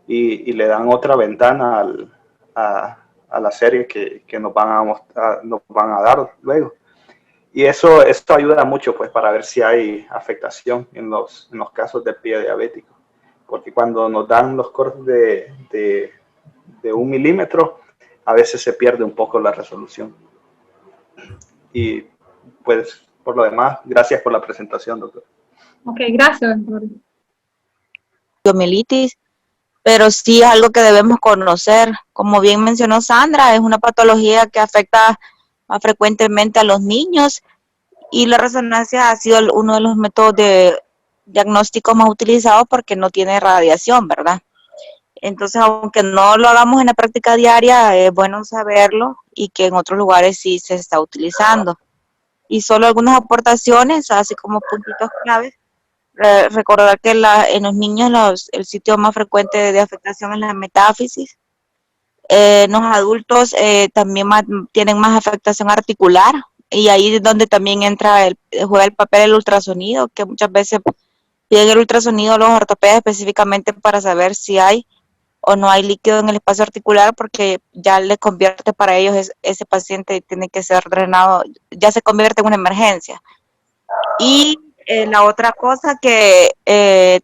y le dan otra ventana a la serie que nos van a dar luego. Y eso ayuda mucho pues para ver si hay afectación en los casos de pie diabético, porque cuando nos dan los cortes de 1 milímetro, a veces se pierde un poco la resolución. Y pues por lo demás, gracias por la presentación, doctor. Ok, gracias, doctor. Osteomielitis pero sí es algo que debemos conocer. Como bien mencionó Sandra, es una patología que afecta más frecuentemente a los niños y la resonancia ha sido uno de los métodos de diagnóstico más utilizados porque no tiene radiación, ¿verdad? Entonces, aunque no lo hagamos en la práctica diaria, es bueno saberlo y que en otros lugares sí se está utilizando. Y solo algunas aportaciones, así como puntitos claves. Recordar que en los niños el sitio más frecuente de afectación es la metáfisis. Los adultos también tienen más afectación articular y ahí es donde también juega el papel el ultrasonido, que muchas veces piden el ultrasonido a los ortopedas específicamente para saber si hay o no hay líquido en el espacio articular, porque ya le convierte para ellos ese paciente tiene que ser drenado, ya se convierte en una emergencia. Y la otra cosa que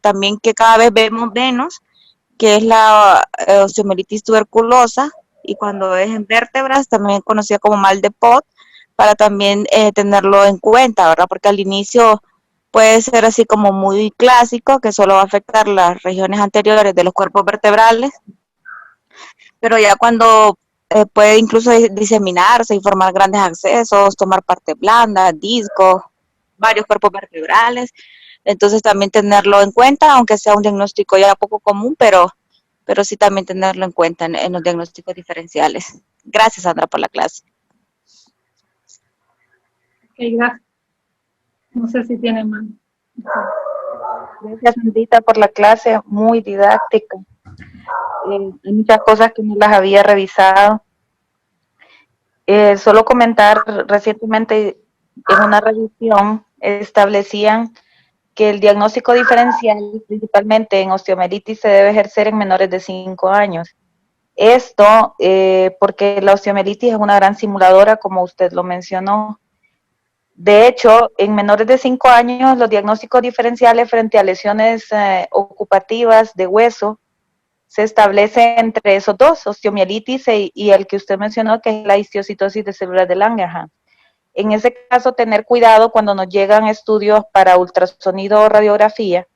también que cada vez vemos menos, que es la osteomielitis tuberculosa, y cuando es en vértebras, también conocida como mal de Pot, para también tenerlo en cuenta, ¿verdad? Porque al inicio puede ser así como muy clásico, que solo va a afectar las regiones anteriores de los cuerpos vertebrales, pero ya cuando puede incluso diseminarse y formar grandes accesos, tomar parte blanda, discos, varios cuerpos vertebrales, entonces también tenerlo en cuenta, aunque sea un diagnóstico ya poco común, pero sí también tenerlo en cuenta en los diagnósticos diferenciales. Gracias, Sandra, por la clase. Ok, gracias. No sé si tiene más. Gracias, Sandrita, por la clase, muy didáctica. Hay muchas cosas que no las había revisado. Solo comentar, recientemente en una revisión establecían que el diagnóstico diferencial, principalmente en osteomielitis, se debe ejercer en menores de 5 años. Esto porque la osteomielitis es una gran simuladora, como usted lo mencionó. De hecho, en menores de 5 años, los diagnósticos diferenciales frente a lesiones ocupativas de hueso se establece entre esos dos, osteomielitis y el que usted mencionó, que es la histiocytosis de células de Langerhans. En ese caso, tener cuidado cuando nos llegan estudios para ultrasonido o radiografía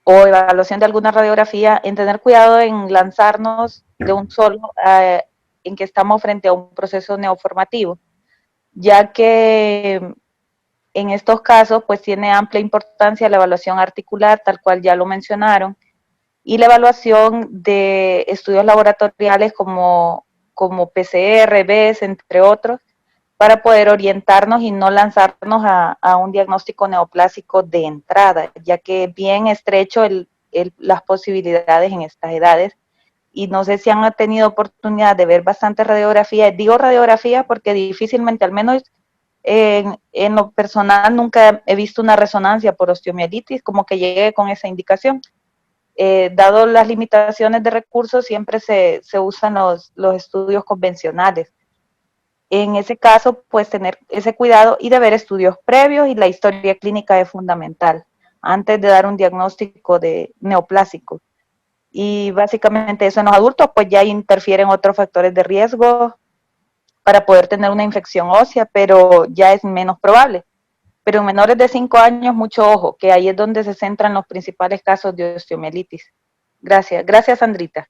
o evaluación de alguna radiografía, en tener cuidado en lanzarnos de un solo en que estamos frente a un proceso neoformativo, ya que en estos casos pues tiene amplia importancia la evaluación articular, tal cual ya lo mencionaron, y la evaluación de estudios laboratoriales como PCR, BES, entre otros, para poder orientarnos y no lanzarnos a un diagnóstico neoplásico de entrada, ya que es bien estrecho las posibilidades en estas edades. Y no sé si han tenido oportunidad de ver bastante radiografía. Digo radiografía porque difícilmente, al menos en lo personal, nunca he visto una resonancia por osteomielitis como que llegue con esa indicación. Dado las limitaciones de recursos, siempre se usan los estudios convencionales. En ese caso, pues tener ese cuidado y de ver estudios previos, y la historia clínica es fundamental antes de dar un diagnóstico de neoplásico. Y básicamente eso en los adultos, pues ya interfieren otros factores de riesgo para poder tener una infección ósea, pero ya es menos probable. Pero en menores de 5 años, mucho ojo, que ahí es donde se centran los principales casos de osteomielitis. Gracias. Gracias, Sandrita.